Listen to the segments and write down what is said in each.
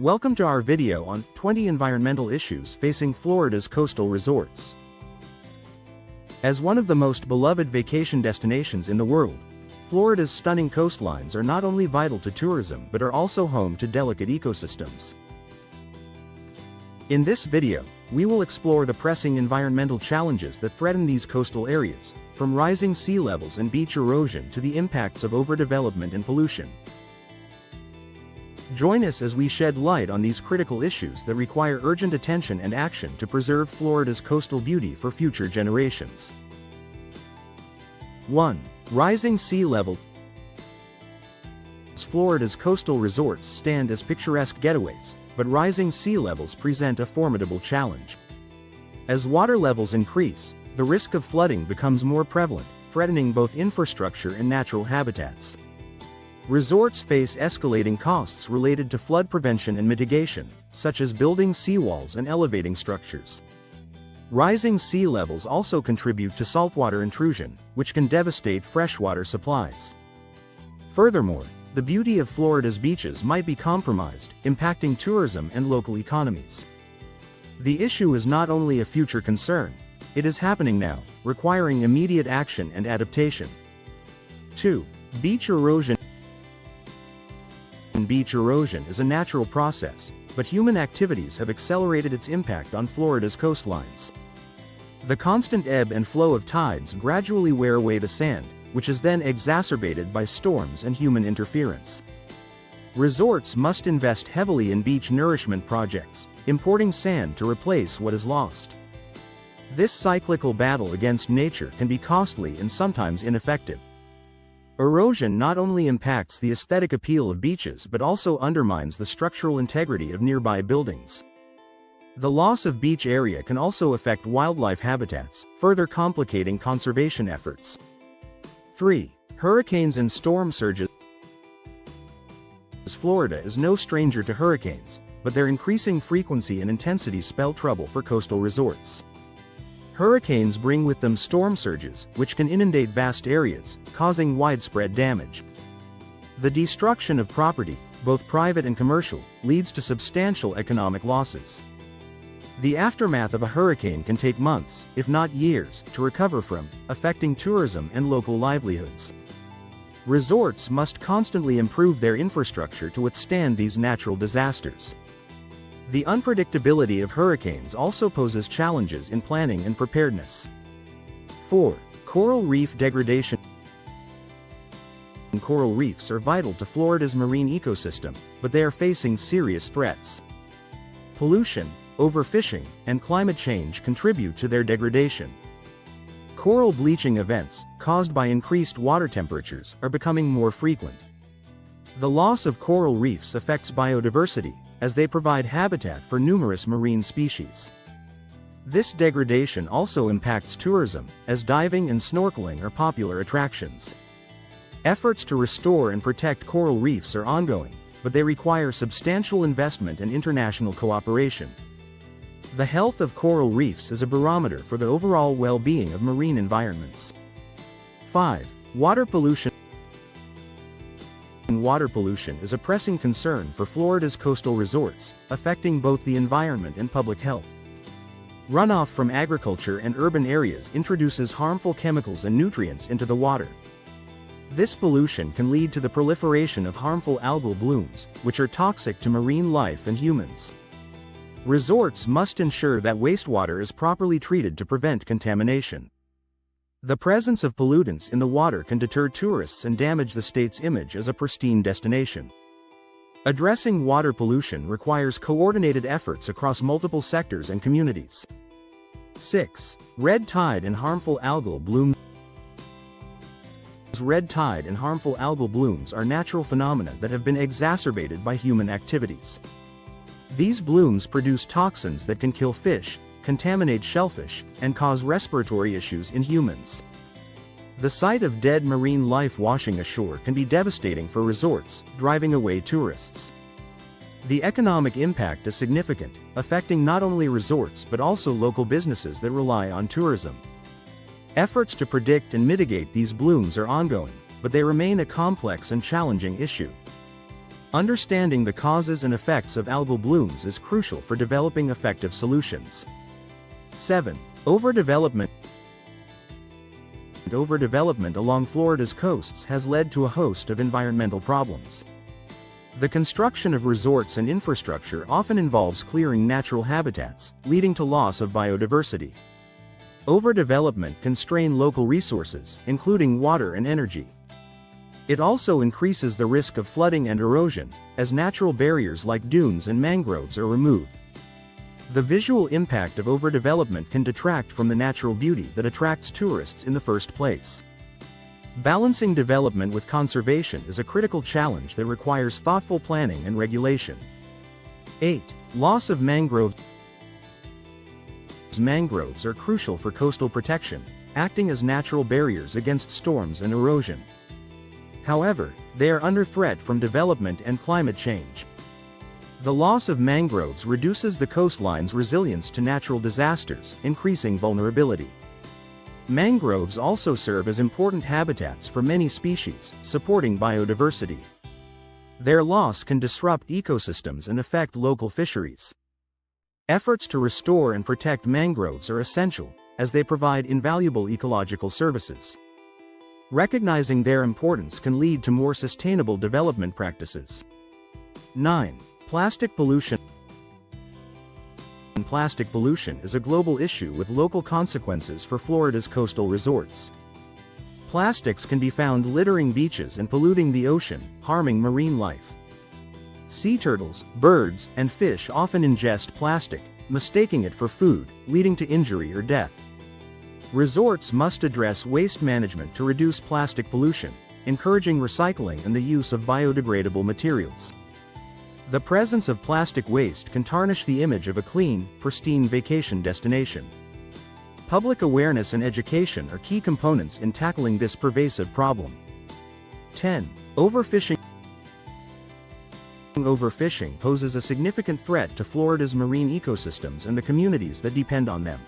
Welcome to our video on 20 environmental issues facing Florida's coastal resorts. As one of the most beloved vacation destinations in the world, Florida's stunning coastlines are not only vital to tourism but are also home to delicate ecosystems. In this video, we will explore the pressing environmental challenges that threaten these coastal areas, from rising sea levels and beach erosion to the impacts of overdevelopment and pollution. Join us as we shed light on these critical issues that require urgent attention and action to preserve Florida's coastal beauty for future generations. 1. Rising sea level. Florida's coastal resorts stand as picturesque getaways, but rising sea levels present a formidable challenge. As water levels increase, the risk of flooding becomes more prevalent, threatening both infrastructure and natural habitats. Resorts face escalating costs related to flood prevention and mitigation, such as building seawalls and elevating structures. Rising sea levels also contribute to saltwater intrusion, which can devastate freshwater supplies. Furthermore, the beauty of Florida's beaches might be compromised, impacting tourism and local economies. The issue is not only a future concern, it is happening now, requiring immediate action and adaptation. 2. Beach erosion. Beach erosion is a natural process, but human activities have accelerated its impact on Florida's coastlines. The constant ebb and flow of tides gradually wear away the sand, which is then exacerbated by storms and human interference. Resorts must invest heavily in beach nourishment projects, importing sand to replace what is lost. This cyclical battle against nature can be costly and sometimes ineffective. Erosion not only impacts the aesthetic appeal of beaches but also undermines the structural integrity of nearby buildings. The loss of beach area can also affect wildlife habitats, further complicating conservation efforts. 3. Hurricanes and storm surges. Florida is no stranger to hurricanes, but their increasing frequency and intensity spell trouble for coastal resorts. Hurricanes bring with them storm surges, which can inundate vast areas, causing widespread damage. The destruction of property, both private and commercial, leads to substantial economic losses. The aftermath of a hurricane can take months, if not years, to recover from, affecting tourism and local livelihoods. Resorts must constantly improve their infrastructure to withstand these natural disasters. The unpredictability of hurricanes also poses challenges in planning and preparedness. 4. Coral reef degradation. Coral reefs are vital to Florida's marine ecosystem, but they are facing serious threats. Pollution, overfishing, and climate change contribute to their degradation. Coral bleaching events, caused by increased water temperatures, are becoming more frequent. The loss of coral reefs affects biodiversity, as they provide habitat for numerous marine species. This degradation also impacts tourism, as diving and snorkeling are popular attractions. Efforts to restore and protect coral reefs are ongoing, but they require substantial investment and international cooperation. The health of coral reefs is a barometer for the overall well-being of marine environments. 5. Water pollution. Water pollution is a pressing concern for Florida's coastal resorts, affecting both the environment and public health. Runoff from agriculture and urban areas introduces harmful chemicals and nutrients into the water. This pollution can lead to the proliferation of harmful algal blooms, which are toxic to marine life and humans. Resorts must ensure that wastewater is properly treated to prevent contamination. The presence of pollutants in the water can deter tourists and damage the state's image as a pristine destination. Addressing water pollution requires coordinated efforts across multiple sectors and communities. 6. Red tide and harmful algal blooms. Red tide and harmful algal blooms are natural phenomena that have been exacerbated by human activities. These blooms produce toxins that can kill fish, contaminate shellfish, and cause respiratory issues in humans. The sight of dead marine life washing ashore can be devastating for resorts, driving away tourists. The economic impact is significant, affecting not only resorts but also local businesses that rely on tourism. Efforts to predict and mitigate these blooms are ongoing, but they remain a complex and challenging issue. Understanding the causes and effects of algal blooms is crucial for developing effective solutions. 7. Overdevelopment. Overdevelopment along Florida's coasts has led to a host of environmental problems. The construction of resorts and infrastructure often involves clearing natural habitats, leading to loss of biodiversity. Overdevelopment can strain local resources, including water and energy. It also increases the risk of flooding and erosion, as natural barriers like dunes and mangroves are removed. The visual impact of overdevelopment can detract from the natural beauty that attracts tourists in the first place. Balancing development with conservation is a critical challenge that requires thoughtful planning and regulation. 8. Loss of mangroves. Mangroves are crucial for coastal protection, acting as natural barriers against storms and erosion. However, they are under threat from development and climate change. The loss of mangroves reduces the coastline's resilience to natural disasters, increasing vulnerability. Mangroves also serve as important habitats for many species, supporting biodiversity. Their loss can disrupt ecosystems and affect local fisheries. Efforts to restore and protect mangroves are essential, as they provide invaluable ecological services. Recognizing their importance can lead to more sustainable development practices. 9. Plastic pollution. Plastic pollution is a global issue with local consequences for Florida's coastal resorts. Plastics can be found littering beaches and polluting the ocean, harming marine life. Sea turtles, birds, and fish often ingest plastic, mistaking it for food, leading to injury or death. Resorts must address waste management to reduce plastic pollution, encouraging recycling and the use of biodegradable materials. The presence of plastic waste can tarnish the image of a clean, pristine vacation destination. Public awareness and education are key components in tackling this pervasive problem. 10. Overfishing. Overfishing poses a significant threat to Florida's marine ecosystems and the communities that depend on them.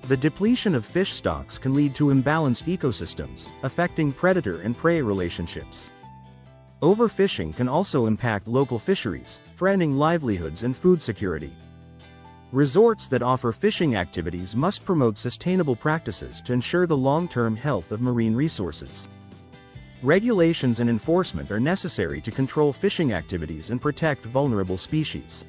The depletion of fish stocks can lead to imbalanced ecosystems, affecting predator and prey relationships. Overfishing can also impact local fisheries, threatening livelihoods and food security. Resorts that offer fishing activities must promote sustainable practices to ensure the long-term health of marine resources. Regulations and enforcement are necessary to control fishing activities and protect vulnerable species.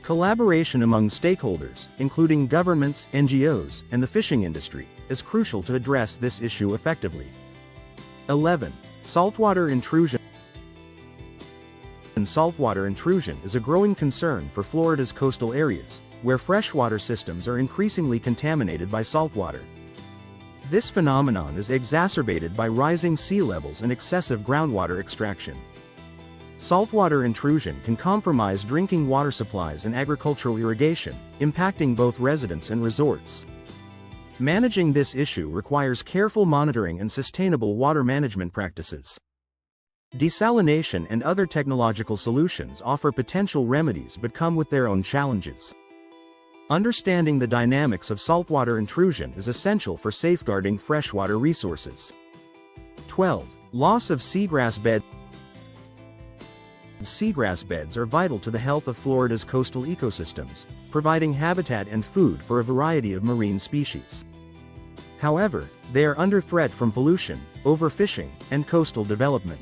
Collaboration among stakeholders, including governments, NGOs, and the fishing industry, is crucial to address this issue effectively. 11. Saltwater intrusion. Saltwater intrusion is a growing concern for Florida's coastal areas, where freshwater systems are increasingly contaminated by saltwater. This phenomenon is exacerbated by rising sea levels and excessive groundwater extraction. Saltwater intrusion can compromise drinking water supplies and agricultural irrigation, impacting both residents and resorts. Managing this issue requires careful monitoring and sustainable water management practices. Desalination and other technological solutions offer potential remedies but come with their own challenges. Understanding the dynamics of saltwater intrusion is essential for safeguarding freshwater resources. 12. Loss of seagrass beds. Seagrass beds are vital to the health of Florida's coastal ecosystems, providing habitat and food for a variety of marine species. However, they are under threat from pollution, overfishing, and coastal development.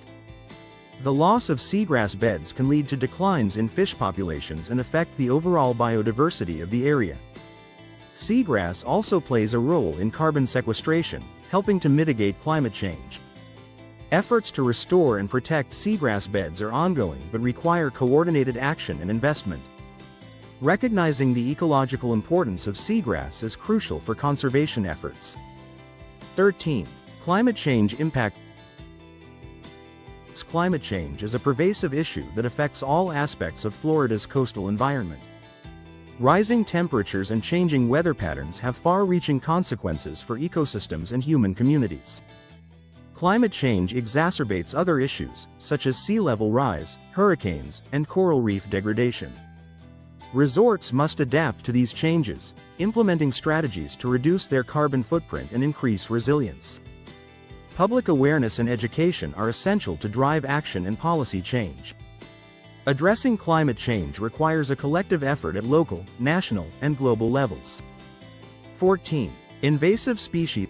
The loss of seagrass beds can lead to declines in fish populations and affect the overall biodiversity of the area. Seagrass also plays a role in carbon sequestration, helping to mitigate climate change. Efforts to restore and protect seagrass beds are ongoing but require coordinated action and investment. Recognizing the ecological importance of seagrass is crucial for conservation efforts. 13. Climate change impact. Climate change is a pervasive issue that affects all aspects of Florida's coastal environment. Rising temperatures and changing weather patterns have far-reaching consequences for ecosystems and human communities. Climate change exacerbates other issues, such as sea level rise, hurricanes, and coral reef degradation. Resorts must adapt to these changes, implementing strategies to reduce their carbon footprint and increase resilience. Public awareness and education are essential to drive action and policy change. Addressing climate change requires a collective effort at local, national, and global levels. 14. Invasive species.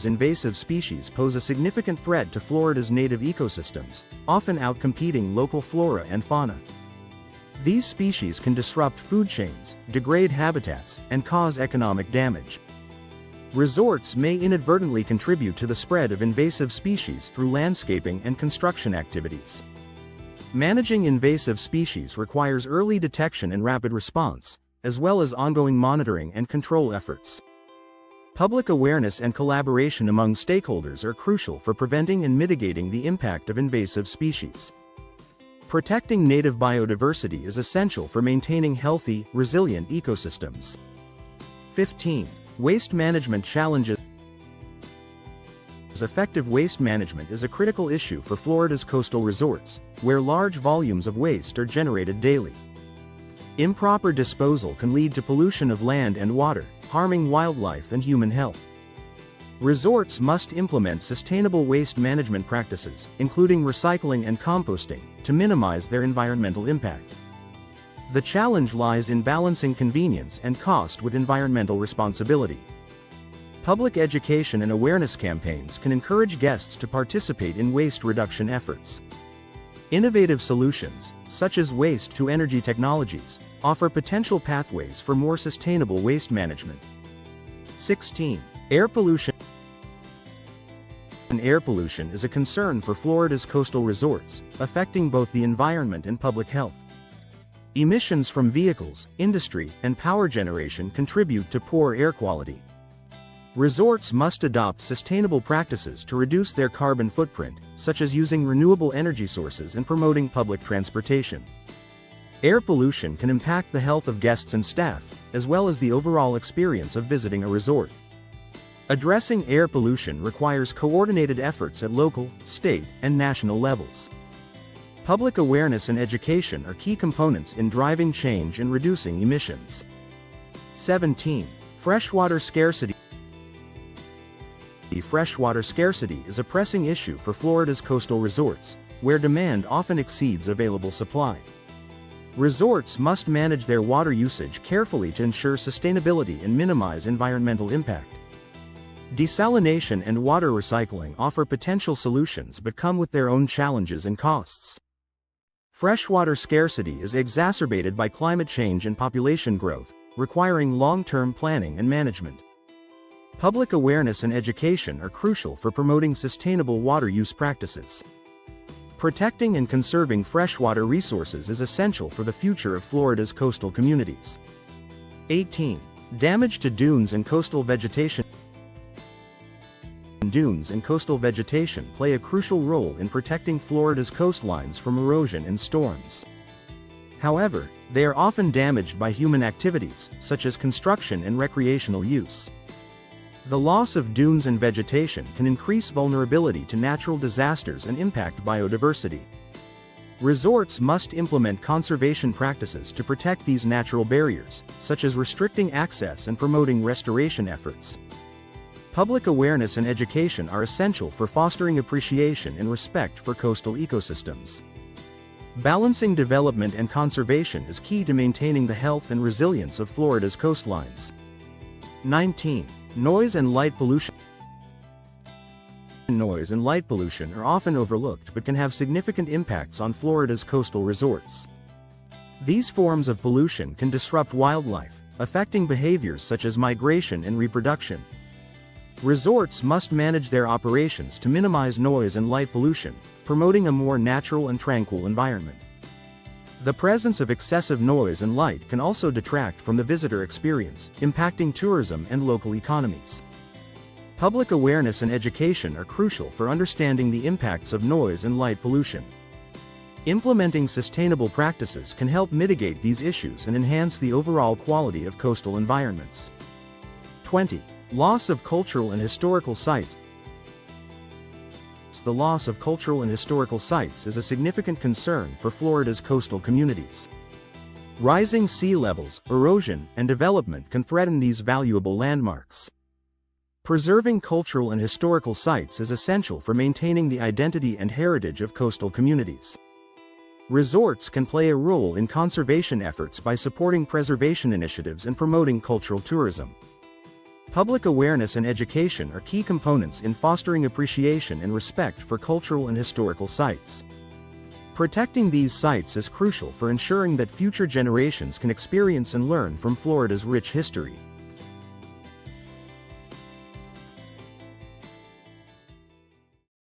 Invasive species pose a significant threat to Florida's native ecosystems, often outcompeting local flora and fauna. These species can disrupt food chains, degrade habitats, and cause economic damage. Resorts may inadvertently contribute to the spread of invasive species through landscaping and construction activities. Managing invasive species requires early detection and rapid response, as well as ongoing monitoring and control efforts. Public awareness and collaboration among stakeholders are crucial for preventing and mitigating the impact of invasive species. Protecting native biodiversity is essential for maintaining healthy, resilient ecosystems. 15. Waste management challenges. Effective waste management is a critical issue for Florida's coastal resorts, where large volumes of waste are generated daily. Improper disposal can lead to pollution of land and water, harming wildlife and human health. Resorts must implement sustainable waste management practices, including recycling and composting, to minimize their environmental impact. The challenge lies in balancing convenience and cost with environmental responsibility. Public education and awareness campaigns can encourage guests to participate in waste reduction efforts. Innovative solutions, such as waste-to-energy technologies, offer potential pathways for more sustainable waste management. 16. Air pollution. Air pollution is a concern for Florida's coastal resorts, affecting both the environment and public health. Emissions from vehicles, industry, and power generation contribute to poor air quality. Resorts must adopt sustainable practices to reduce their carbon footprint, such as using renewable energy sources and promoting public transportation. Air pollution can impact the health of guests and staff, as well as the overall experience of visiting a resort. Addressing air pollution requires coordinated efforts at local, state, and national levels. Public awareness and education are key components in driving change and reducing emissions. 17. Freshwater scarcity. Freshwater scarcity is a pressing issue for Florida's coastal resorts, where demand often exceeds available supply. Resorts must manage their water usage carefully to ensure sustainability and minimize environmental impact. Desalination and water recycling offer potential solutions but come with their own challenges and costs. Freshwater scarcity is exacerbated by climate change and population growth, requiring long-term planning and management. Public awareness and education are crucial for promoting sustainable water use practices. Protecting and conserving freshwater resources is essential for the future of Florida's coastal communities. 18. Damage to dunes and coastal vegetation. Dunes and coastal vegetation play a crucial role in protecting Florida's coastlines from erosion and storms. However, they are often damaged by human activities, such as construction and recreational use. The loss of dunes and vegetation can increase vulnerability to natural disasters and impact biodiversity. Resorts must implement conservation practices to protect these natural barriers, such as restricting access and promoting restoration efforts. Public awareness and education are essential for fostering appreciation and respect for coastal ecosystems. Balancing development and conservation is key to maintaining the health and resilience of Florida's coastlines. 19. Noise and light pollution. Noise and light pollution are often overlooked but can have significant impacts on Florida's coastal resorts. These forms of pollution can disrupt wildlife, affecting behaviors such as migration and reproduction. Resorts must manage their operations to minimize noise and light pollution, promoting a more natural and tranquil environment. The presence of excessive noise and light can also detract from the visitor experience, impacting tourism and local economies. Public awareness and education are crucial for understanding the impacts of noise and light pollution. Implementing sustainable practices can help mitigate these issues and enhance the overall quality of coastal environments. 20. Loss of cultural and historical sites. The loss of cultural and historical sites is a significant concern for Florida's coastal communities. Rising sea levels, erosion, and development can threaten these valuable landmarks. Preserving cultural and historical sites is essential for maintaining the identity and heritage of coastal communities. Resorts can play a role in conservation efforts by supporting preservation initiatives and promoting cultural tourism. Public awareness and education are key components in fostering appreciation and respect for cultural and historical sites. Protecting these sites is crucial for ensuring that future generations can experience and learn from Florida's rich history.